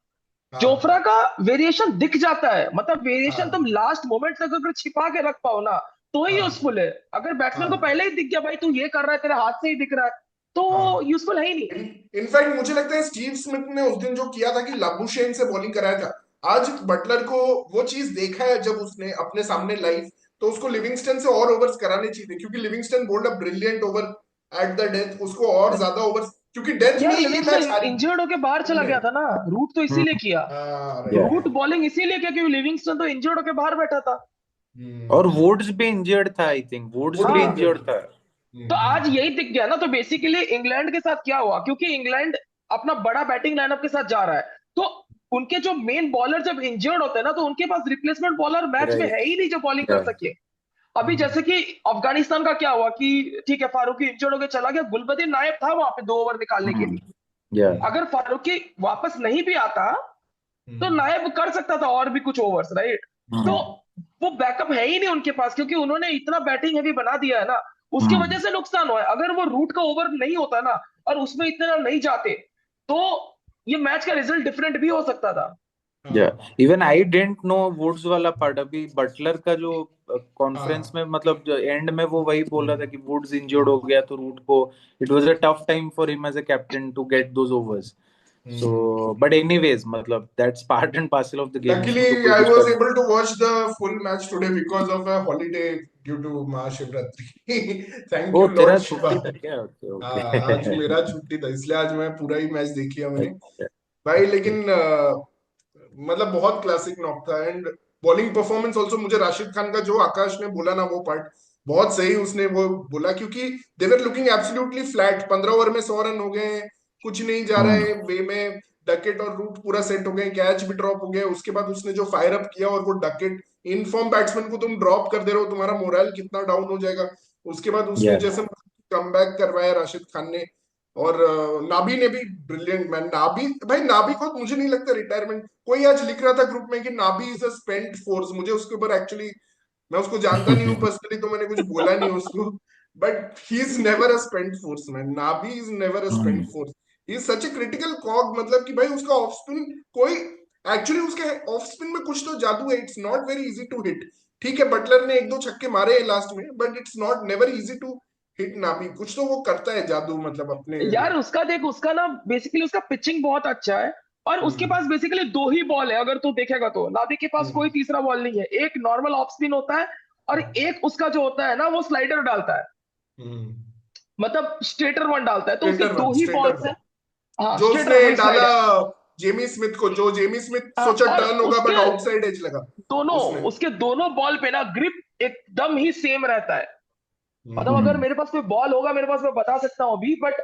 जोफ्रा का वेरिएशन दिख जाता है. मतलब वेरिएशन तुम लास्ट मोमेंट तक अगर छिपा के रख पाओ ना तो ही यूजफुल है. अगर बैट्समैन को पहले ही दिख गया भाई तू ये कर रहा है, तेरे हाथ से ही दिख रहा है, तो यूजफुल है ही नहीं. इनफैक्ट मुझे लगता है स्टीव स्मिथ ने उस दिन जो किया था कि लाबुशेन से बॉलिंग कराया था, आज बटलर को वो चीज देखा है जब उसने अपने सामने लाइव, तो उसको लिविंगस्टन से और ओवर्स कराने चाहिए थे, क्योंकि Livingstone bowled a brilliant over at the death, उसको और ज्यादा ओवर्स, क्योंकि डेथ में यार ही ये मैच लिविंगस्टन हारी इंजर्ड होके बाहर चला हमने। गया था ना, रूट तो इसीलिए किया। हाँ या राइट। रूट बॉलिंग इसीलिए किया क्योंकि लिविंगस्टन तो इंजर्ड होके बाहर बैठा था। और हम्म। वुड्स भी इंजर्ड था, आई थिंक वुड्स वुड भी भी हाँ, इंजर्ड इंजर्ड था। था। तो आज हम्म। यही दिख गया ना। तो बेसिकली इंग्लैंड के साथ क्या हुआ, क्योंकि इंग्लैंड अपना बड़ा बैटिंग लाइनअप के साथ जा रहा है, तो उनके जो मेन बॉलर जब इंजर्ड होते हैं ना, तो उनके पास रिप्लेसमेंट बॉलर मैच में है राइट। ही नहीं जो बॉलिंग कर या सके। अभी हम्म। जैसे कि अफगानिस्तान का क्या हुआ कि ठीक है फारूकी इंजर्ड होकर चला गया, गुलबदीन नायब था वहां पे 2 ओवर निकालने के लिए। या अगर फारूकी वापस नहीं भी आता तो हम्म। नायब कर सकता था और भी कुछ ओवर्स, राइट। तो वो बैकअप है ही नहीं उनके पास, क्योंकि उन्होंने इतना बैटिंग हैवी बना दिया है ना, उसके वजह से नुकसान हुआ है। अगर वो रूट का ओवर नहीं होता ना और उसमें इतना नहीं जाते, तो ये मैच का रिजल्ट डिफरेंट भी हो सकता था। या हाँ even I don't know Wood's वाला पार्ट। अभी बटलर का जो कॉन्फ्रेंस हाँ। में, मतलब जो एंड में वो वही बोल रहा था कि वुड्स इंजर्ड हो गया तो रूट को, it was a tough time for him as a captain to get those overs. So hmm. But anyways, मतलब that's part and parcel of the game, उसमें तो Luckily, कोई I was दिक्कत able to watch the full match today because of a holiday due to Mahashivratri. Thank नहीं। ओ you, तेरा Lord Shiva. छुट्टी था क्या? ओके हाँ आज ओके। मेरा छुट्टी था, इसलिए आज मैं पूरा ही मैच देख लिया मैंने भाई। लेकिन मतलब बहुत क्लासिक नॉक था। एंड बॉलिंग परफॉर्मेंस ऑल्सो, मुझे राशिद खान का जो आकाश ने बोला ना वो पार्ट बहुत सही उसने वो बोला, क्योंकि they're looking absolutely flat. 15 over में 100 रन हो गए, कुछ नहीं जा रहा है वे में, डकेट और रूट पूरा सेट हो गए, कैच भी ड्रॉप हो गया। उसके बाद उसने जो फायर अप किया, और वो डकेट इन फॉर्म बैट्समैन को तुम ड्रॉप कर दे रहे हो, तुम्हारा मोरल कितना डाउन हो जाएगा। उसके बाद उसने या जैसे कमबैक करवाया राशिद खान ने। और नाबी ने भी ब्रिलियंट मैन। नाबी भाई, नाबी को मुझे नहीं लगता रिटायरमेंट। कोई आज लिख रहा था ग्रुप में कि Nabi is a spent force. मुझे उसके ऊपर एक्चुअली, मैं उसको जानता नहीं हूँ पर्सनली, तो मैंने कुछ बोला नहीं उसको, but he is never a spent force man. Nabi is never a spent force. He is such a critical cog, मतलब कि भाई उसका ऑफ स्पिन कोई, एक्चुअली उसके ऑफ स्पिन में कुछ तो जादू है। It's not very easy to hit. ठीक है बटलर ने 1-2 छक्के मारे लास्ट में, but it's not never easy to hit Nabi. कुछ तो वो करता है जादू, मतलब अपने। यार उसका देख, उसका ना बेसिकली उसका पिचिंग बहुत अच्छा है, और उसके हम्म। पास बेसिकली 2 ही बॉल है। अगर तू देखेगा तो नाबी के पास कोई हम्म। तीसरा बॉल नहीं है। एक नॉर्मल ऑफ स्पिन होता है, और एक उसका जो होता है ना वो स्लाइडर डालता है, हम्म। मतलब स्ट्रेटर वन डालता है। तो उसके स्ट्रेटर वन, 2 ही स्ट्रेटर बॉल्स वन है। हाँ जो स्ट्रेटर उसने वही डाला स्लाइडर। जेमी स्मिथ को, जो जेमी स्मिथ हाँ, सोचा और टर्न होगा, बट उसके आउटसाइड एज लगा दोनों उसने। उसके दोनों बॉल पे ना ग्रिप एकदम ही सेम रहता है। मतलब हम्म। अगर मेरे पास कोई बॉल होगा मेरे पास, मैं बता सकता हूँ अभी, बट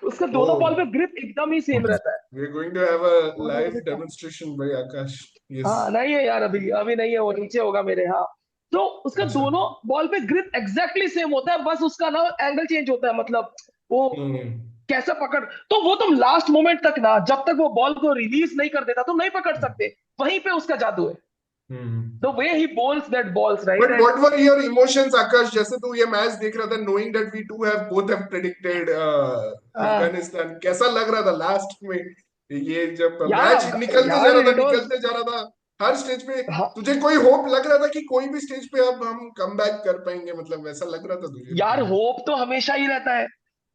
उसके ओ, दोनों बॉल पे ग्रिप एकदम ही सेम रहता है। We are going to have a समझ रहे हो लाइव मैं क्या? Demonstration by Akash. यस। हाँ नहीं है यार, अभी अभी नहीं है, वो नीचे होगा मेरे। हाँ, तो उसका अच्छा। दोनों बॉल पे ग्रिप एग्जैक्टली सेम होता है, बस उसका ना एंगल चेंज होता है। मतलब वो हम्म। कैसे पकड़, तो वो तुम लास्ट मोमेंट तक ना, जब तक वो बॉल को रिलीज नहीं कर देता तुम नहीं पकड़ सकते। वहीं पे उसका जादू है, hmm. The way he bowls that bowls, right. But and what were your emotions Akash, जैसे तू ये मैच देख रहा था, knowing that we two have both have predicted Afghanistan, कैसा लग रहा था लास्ट में? ये जब यार मैच निकलते जा यार रहा था, इट वाज, निकलते जा रहा था, हर स्टेज पे तुझे कोई होप लग रहा था कि कोई भी स्टेज पे अब हम कम बैक कर पाएंगे, मतलब वैसा लग रहा था तुझे? यार होप तो हमेशा ही रहता है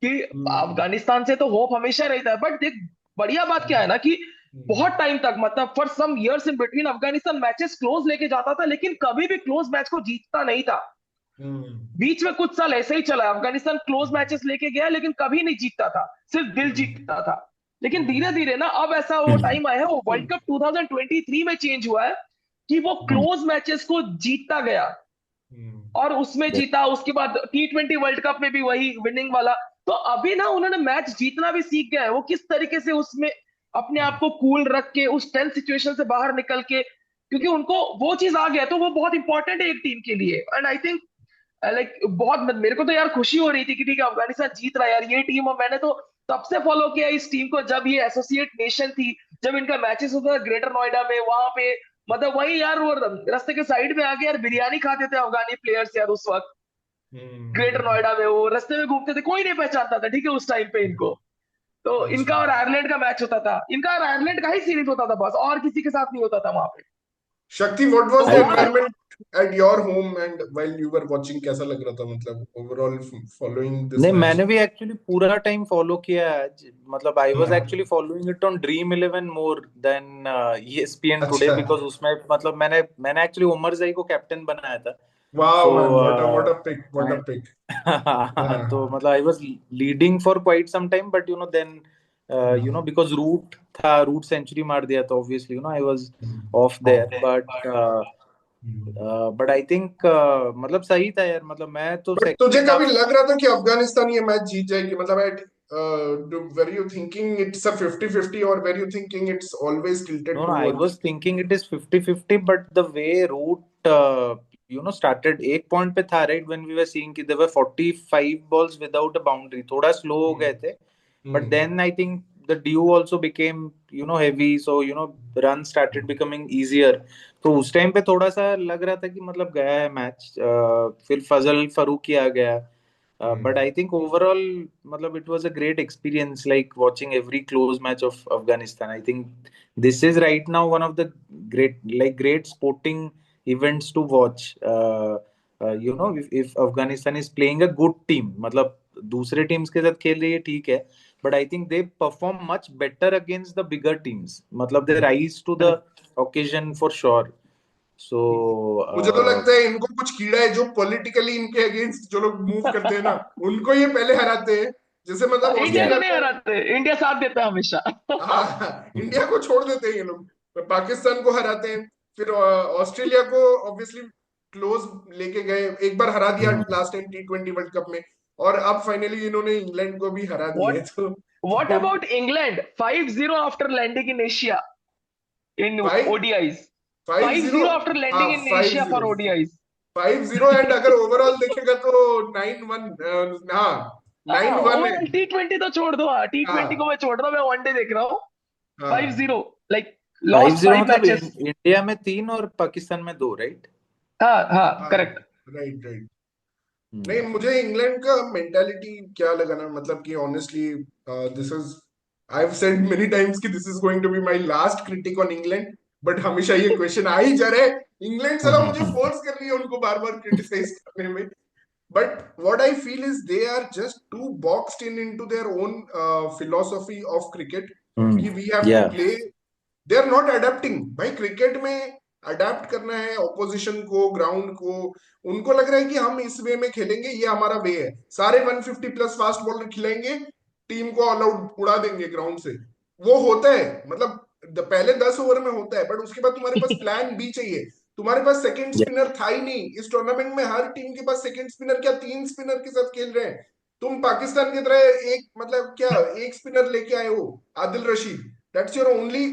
कि हम्म। अफगानिस्तान से तो होप हमेशा रहता है। बट देख, बढ़िया बात क्या है ना कि बहुत हम्म। टाइम तक, मतलब for some years in between, Afghanistan matches close लेके जाता था, लेकिन कभी भी क्लोज मैच को जीतता नहीं था। हम्म। बीच में कुछ साल ऐसे ही चला, अफगानिस्तान क्लोज मैचेस लेके गया लेकिन कभी नहीं जीतता था, सिर्फ दिल जीतता था। लेकिन धीरे धीरे ना अब ऐसा वो टाइम आया है, वो वर्ल्ड कप 2023 में चेंज हुआ है कि वो क्लोज मैचेस को जीतता गया, और उसमें जीता। उसके बाद T20 वर्ल्ड कप में भी वही विनिंग वाला। तो अभी ना उन्होंने मैच जीतना भी सीख गए हैं। वो किस तरीके से उसमें अपने आप को कूल रख के उस टेंस सिचुएशन से बाहर निकल के, क्योंकि उनको वो चीज आ गया, तो वो बहुत इंपॉर्टेंट है एक टीम के लिए। एंड आई थिंक लाइक बहुत मेरे को तो यार खुशी हो रही थी कि ठीक है अफगानिस्तान जीत रहा है यार, ये टीम। और मैंने तो तब से फॉलो किया इस टीम को जब ये एसोसिएट नेशन थी, जब इनका मैचेस होता था ग्रेटर नोएडा में, वहां पे मतलब वही यार, वो रास्ते के साइड में आके यार बिरयानी खाते थे अफगानी प्लेयर्स यार उस वक्त। ग्रेटर हम्म। नोएडा में वो रास्ते में घूमते थे, कोई नहीं पहचानता था, ठीक है उस टाइम पे इनको। तो अच्छा। इनका और आयरलैंड का मैच होता था, इनका और आयरलैंड का ही सीरीज होता था बस, और किसी के साथ नहीं होता था वहां पे। शक्ति, व्हाट वाज द तो और environment at your home and while you were watching? कैसा लग रहा था, मतलब ओवरऑल फॉलोइंग दिस नहीं, मैच? मैंने भी एक्चुअली पूरा टाइम फॉलो किया है आज। मतलब आई वाज हाँ। Actually following it on dream 11 more than ESPN today, अच्छा। बिकॉज उसमें मतलब मैंने एक्चुअली उमर जाई को कैप्टन बनाया था। Wow, So man, what a pick, what a I pick. तो हाँ. मतलब I was leading for quite some time, but then because Root century मार दिया, तो obviously I was off there, but I think मतलब सही था यार, मतलब मैं तो बट तुझे सेकंड कभी हाफ। लग रहा था कि अफगानिस्तान ये मैच जीत जाएगी? मतलब were you thinking it's a 50-50 और were you thinking it's always tilted No, I towards? was thinking it is 50-50, but the way Root, started, एक point पे था, right, when we were seeing कि there were 45 balls without a boundary, थोड़ा slow हो गए थे, but then I think the dew also became, heavy, so, runs started becoming easier. तो उस टाइम पे थोड़ा सा लग रहा था कि मतलब गया है मैच, फिर फजल फरूकी आ गया. But I think overall, matlab, it was a great experience, like watching every close match of Afghanistan. I think this is right now one of the great sporting events to watch. If Afghanistan is playing a good team, मतलब दूसरे teams के साथ खेल रही है ठीक है, but I think they perform much better against the bigger teams. मतलब they rise to the occasion for sure. So मुझे तो लगता है इनको कुछ कीड़ा है जो पॉलिटिकली इनके अगेंस्ट जो लोग मूव करते हैं ना, उनको ये पहले हराते हैं. जैसे मतलब इंडिया को ऑस्ट्रेलिया नहीं को. हराते, इंडिया साथ देता है हमेशा. हाँ, इंडिया को छोड़ देते हैं ये लोग. पाकिस्तान को हराते हैं, फिर ऑस्ट्रेलिया को ऑब्वियसली क्लोज लेके गए, एक बार हरा दिया last time T20 world cup में, और अब फाइनली इन्होंने इंग्लैंड को भी हरा दिया व्हाट है. तो what about England 5-0 after landing in Asia in five ODIs? 5-0. 5-0 after हाँ, landing in five Asia for zero ODIs. 5-0. And अगर ओवरऑल देखेगा तो 9-1. हाँ, हाँ, 9-1 है. ओवरऑल T20 तो छोड़ दो, हाँ T20 को हाँ. मैं छोड़ रहा हूँ, मैं वनडे देख रहा हूँ. हाँ. 5-0 लाइक फाइव लॉस्ट जीरो 5 मतलब मैचेस. इंडिया में 3 और पाकिस्तान में 2, राइट? हाँ हाँ हाँ. करेक्ट. Right, right. नहीं, मुझे इंग्लैंड का मेंटालिटी क्या लगा ना, मतलब कि honestly this is, I have said many times कि this is going to be my last critic on England, but हमेशा ये क्वेश्चन आ ही जा रहा है. इंग्लैंड साला मुझे फोर्स कर रही है उनको बार बार क्रिटिसाइज करने में. But what I feel is they are just too boxed in into their own philosophy of cricket, कि वी हैव टू या play. They are not adapting. भाई क्रिकेट में अडेप्ट करना है ऑपोजिशन को, ग्राउंड को. उनको लग रहा है कि हम इस वे में खेलेंगे, ये हमारा वे है, सारे 150 प्लस फास्ट बॉलर खिलाएंगे, टीम को ऑल आउट उड़ा देंगे ग्राउंड से. वो होता है, मतलब पहले 10 ओवर में होता है, बट उसके बाद तुम्हारे पास प्लान बी चाहिए. तुम्हारे पास सेकंड स्पिनर था ही नहीं इस टूर्नामेंट में. हर टीम के पास सेकंड स्पिनर क्या, 3 स्पिनर के साथ खेल रहे हैं. तुम पाकिस्तान की तरह एक, मतलब क्या, एक स्पिनर लेके आए हो, Adil Rashid. That's your only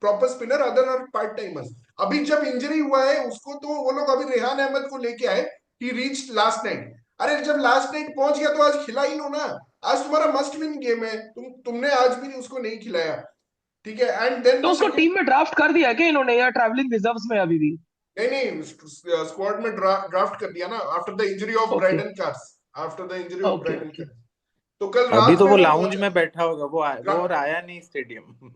proper spinner, other are part timers. अभी जब इंजरी हुआ है उसको, तो वो लोग अभी रेहान अहमद को लेके आए. ही रीच लास्ट नाइट. अरे जब लास्ट नाइट पहुंच गया तो आज खिला ही लो ना. आज तुम्हारा मस्ट विन गेम है, तुमने आज भी उसको नहीं खिलाया. ठीक है. एंड देन तो द उसको सेकंड. टीम में ड्राफ्ट कर दिया क्या इन्होंने, या ट्रैवलिंग रिजर्व्स में अभी भी? नहीं, नहीं, स्क्वाड में ड्राफ्ट कर दिया ना, after the injury of okay Brydon Carse. After the injury of okay Brydon okay. Cars. तो कल अभी रात तो में वो वो लाउंज पहुंचा. में बैठा होगा, वो और ग्रा- आया नहीं स्टेडियम. वो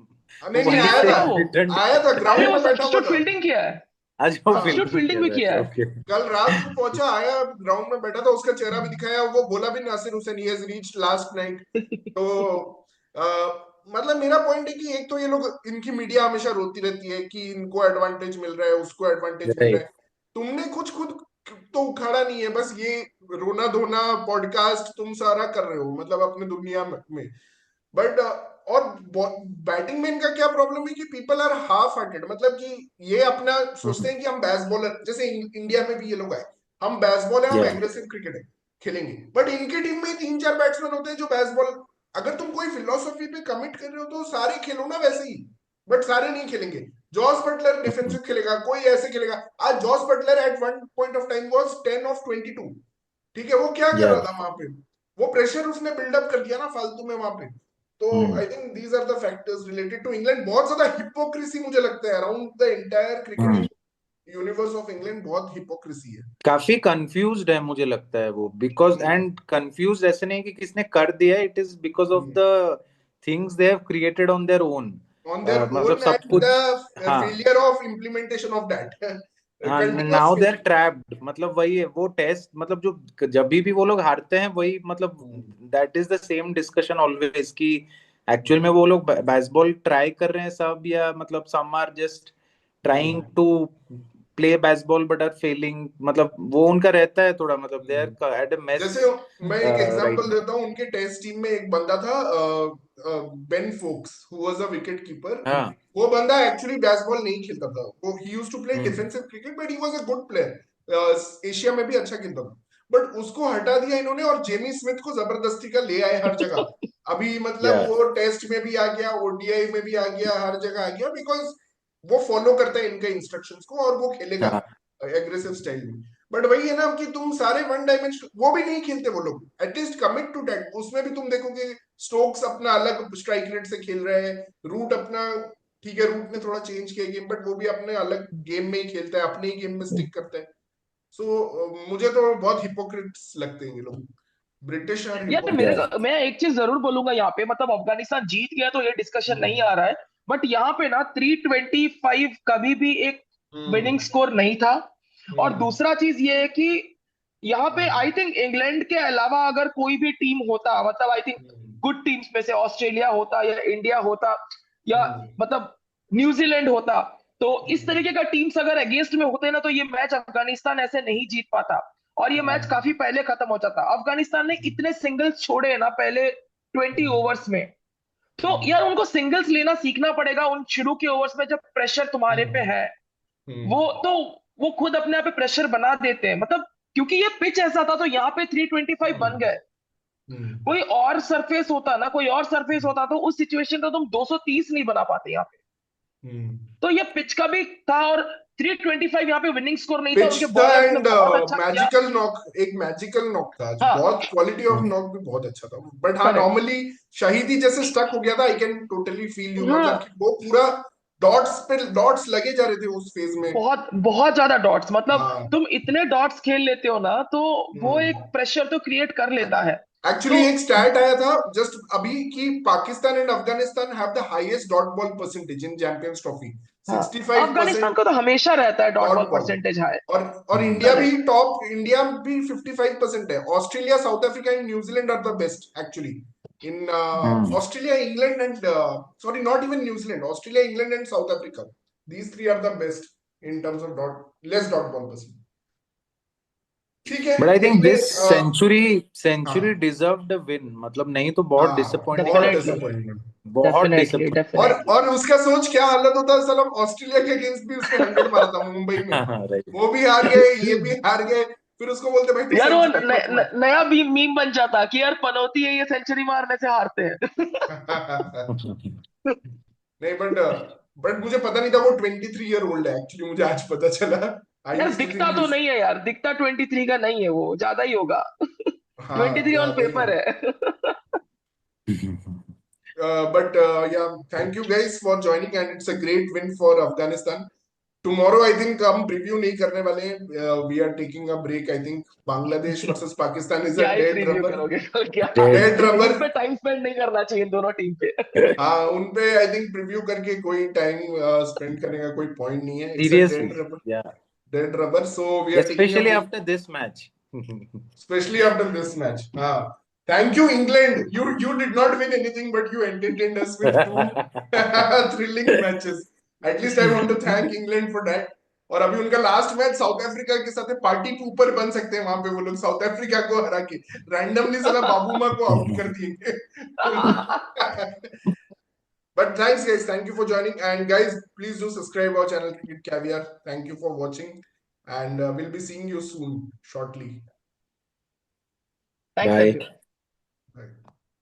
नहीं, नहीं, वहीं गया आया से था. था वो. रिटर्न. आया था, अरे ग्राउंड वो में बैठा हुआ सब्स्टिट्यूट था. फील्डिंग किया है, आज वो हाँ, सब्स्टिट्यूट फील्डिंग फील्डिंग भी कर किया रहा है. था, ओके. कल रात को पहुंचा, आया, ग्राउंड में बैठा था, उसका चेहरा भी दिखाया. वो बोला भी Nasser Hussain he has reached last night. तो मतलब मेरा पॉइंट है कि एक तो ये लोग, इनकी मीडिया हमेशा रोती रहती है कि इनको एडवांटेज मिल रहा है, उसको एडवांटेज मिल रहा राइट. है. तुमने कुछ खुद तो उखाड़ा नहीं है, बस ये रोना धोना पॉडकास्ट तुम सारा कर रहे हो, मतलब अपने दुनिया में. बट और बैटिंग में इनका क्या प्रॉब्लम है कि पीपल आर हाफ हार्टेड. मतलब कि ये अपना सोचते हैं कि हम बैस बॉलर, जैसे इंडिया में भी ये लोग आए, हम बैस बॉल है, हम या एग्रेसिव क्रिकेट है, खेलेंगे. बट इनकी टीम में 3-4 बैट्समैन होते हैं जो बैस बॉल. अगर तुम कोई फिलोसफी पे कमिट कर रहे हो तो सारे खेलो ना वैसे ही. बट सारे नहीं खेलेंगे. जॉस बटलर डिफेंसिव खेलेगा, कोई ऐसे खेलेगा. आज Jos Buttler at one point of time was 10 of 22. ठीक है. वो क्या कर या रहा था वहां पे? वो प्रेशर उसने बिल्डअप कर दिया ना फालतू में वहां पे. तो I think these are the factors related to England. बहुत ज्यादा हिपोक्रेसी मुझे लगता है around the entire cricketing universe of England. बहुत हिपोक्रेसी है. काफी कंफ्यूज्ड है मुझे लगता है वो, बिकॉज एंड कंफ्यूज्ड ऐसे नहीं कि किसने कर दिया, it is because of the things they have created on their own. On their मतलब ओन सब एंड कुछ. द हाँ. Failure of implementation of that. हाँ, continuous now they are failure. Trapped. मतलब वही है वो टेस्ट, मतलब जो जब भी वो लोग हारते हैं वही, मतलब that is the same discussion always कि एक्चुअल में वो लोग बेसबॉल ट्राई कर रहे हैं सब, या मतलब some are just trying to play baseball but are failing, मतलब वो उनका रहता है थोड़ा, मतलब they are at a mess. जैसे मैं एक right एग्जांपल now. देता हूँ, उनके टेस्ट टीम में एक बंदा था Ben Foakes, who was a wicket keeper. हाँ. वो बंदा एक्चुअली बेसबॉल नहीं खेलता था, वो he used to play hmm. Defensive cricket, but he was a good player, Asia में भी अच्छा खेलता था. बट उसको हटा दिया इन्होंने और जेमी स्मिथ को जबरदस्ती का ले आए हर जगह. अभी मतलब Yeah. वो टेस्ट में भी आ गया, ओडीआई में भी आ गया, हर जगह आ गया, बिकॉज वो फॉलो करता है इनके इंस्ट्रक्शंस को और वो खेलेगा हाँ. एग्रेसिव स्टाइल में. बट वही है ना कि तुम सारे वन डायमेंशन, वो भी नहीं खेलते वो लोग, एटलीस्ट कमिट टू दैट. उसमें भी तुम देखोगे स्टोक्स अपना अलग स्ट्राइक रेट से खेल रहे हैं, रूट अपना, ठीक है रूट ने थोड़ा चेंज किया गेम, बट वो भी अपने अलग गेम में ही खेलता है, अपने ही गेम में स्टिक करता है. सो मुझे तो बहुत हिपोक्रिट्स लगते हैं ये लोग. ब्रिटिश आर यार हिपोक्रिट्स. मैं एक चीज जरूर बोलूंगा यहाँ पे, मतलब अफगानिस्तान जीत गया तो ये डिस्कशन नहीं आ रहा है, बट यहाँ पे ना 325 कभी भी एक विनिंग स्कोर नहीं था. और दूसरा चीज ये है कि यहाँ पे आई थिंक इंग्लैंड के अलावा अगर कोई भी टीम होता, मतलब आई थिंक गुड टीम्स में से ऑस्ट्रेलिया होता या इंडिया होता या मतलब न्यूजीलैंड होता, तो इस तरीके का टीम्स अगर अगेंस्ट में होते ना तो ये मैच अफगानिस्तान ऐसे नहीं जीत पाता और ये मैच काफी पहले खत्म हो जाता. अफगानिस्तान ने इतने सिंगल्स छोड़े ना पहले 20 ओवर्स में, तो यार उनको सिंगल्स लेना सीखना पड़ेगा उन शुरू के ओवर्स में जब प्रेशर तुम्हारे पे है. वो तो वो खुद अपने आप पे प्रेशर बना देते हैं, मतलब क्योंकि ये पिच ऐसा था तो यहाँ पे 325 बन गए. कोई और सरफेस होता ना, कोई और सरफेस होता तो उस सिचुएशन का तुम 230 नहीं बना पाते यहाँ पे. तो ये पिच का भी था और 325 यहाँ पे विनिंग स्कोर नहीं था. पिच उनके था बॉलर्स ने एंड बहुत अच्छा किया. मैजिकल नॉक, एक मैजिकल नॉक था आज, हाँ बहुत क्वालिटी ऑफ नॉक भी बहुत अच्छा था. बट हाँ करेक्ट. नॉर्मली शाहिदी जैसे स्टक हो गया था. I can totally feel you, हाँ मतलब कि वो पूरा डॉट्स पे डॉट्स लगे जा रहे थे उस फेज में. बहुत बहुत ज्यादा डॉट्स, मतलब हाँ. तुम इतने डॉट्स खेल लेते हो ना तो वो एक प्रेशर तो क्रिएट कर लेता है. एक्चुअली तो एक स्टैट आया था जस्ट अभी कि Pakistan and Afghanistan have the highest dot ball percentage in champions trophy. हाँ 65% अफगानिस्तान को तो हमेशा रहता है dot dot ball ball. Percentage high. और इंडिया भी करेक्ट. टॉप, इंडिया भी 55% है. Australia, South Africa and New Zealand are the best actually in Australia, England and sorry not even New Zealand, Australia, England and South Africa, these three are the best in terms of dot, less dot ball percent. ठीक है But I think देखते this century हाँ deserved a win. मतलब नहीं तो बहुत हाँ disappointing बहुत था. Definitely disappointment. बहुत डेफिनेटली disappointing. डेफिनेटली. और उसका सोच क्या हालत होता है साला, ऑस्ट्रेलिया के अगेंस्ट भी उसने 100 मारा था मुंबई में, हाँ, right. वो भी हार गए, ये भी हार गए, फिर उसको बोलते भाई तू यार वो सेंचुरी मत मार. नया भी मीम बन जाता कि यार पनौती है ये सेंचुरी मारने से हारते हैं. नहीं बट मुझे पता नहीं था वो 23 ईयर ओल्ड है एक्चुअली, मुझे आज पता चला. आई यार यूज्ड टू दिखता थिंक तो नहीं है यार, दिखता 23 का नहीं है, वो ज्यादा ही होगा. हाँ 23 ऑन ज्यादा ही है. पेपर है. But yeah, thank you guys for joining and it's a great win for Afghanistan. Tomorrow I think हम प्रीव्यू नहीं करने वाले हैं. We are taking a break. I think Bangladesh versus Pakistan is a क्या ही dead preview rubber. करोगे कल, क्या Dead rubber. उन पे टाइम स्पेंड नहीं करना चाहिए दोनों टीम पे. हाँ उनपे आई थिंक प्रीव्यू करके कोई टाइम स्पेंड करने का कोई पॉइंट नहीं है. It's a Seriously. dead rubber. Yeah. Dead rubber. So we are taking a Especially break. after this match. Especially after this match. Thank you, England. You did not win anything, but you entertained us with two thrilling matches. At least I want to thank England for that. और अभी उनका last match south Africa के साथ है. Party ऊपर बन सकते हैं वहां पे वो लोग, साउथ अफ्रीका को हरा के रैंडमली साला बाबूमा को आउट कर दिए. But thanks guys, thank you for joining, and guys please do subscribe our channel Cricket Caviar. Thank you for watching, and we'll be seeing you soon shortly. Thanks Bye. Everyone.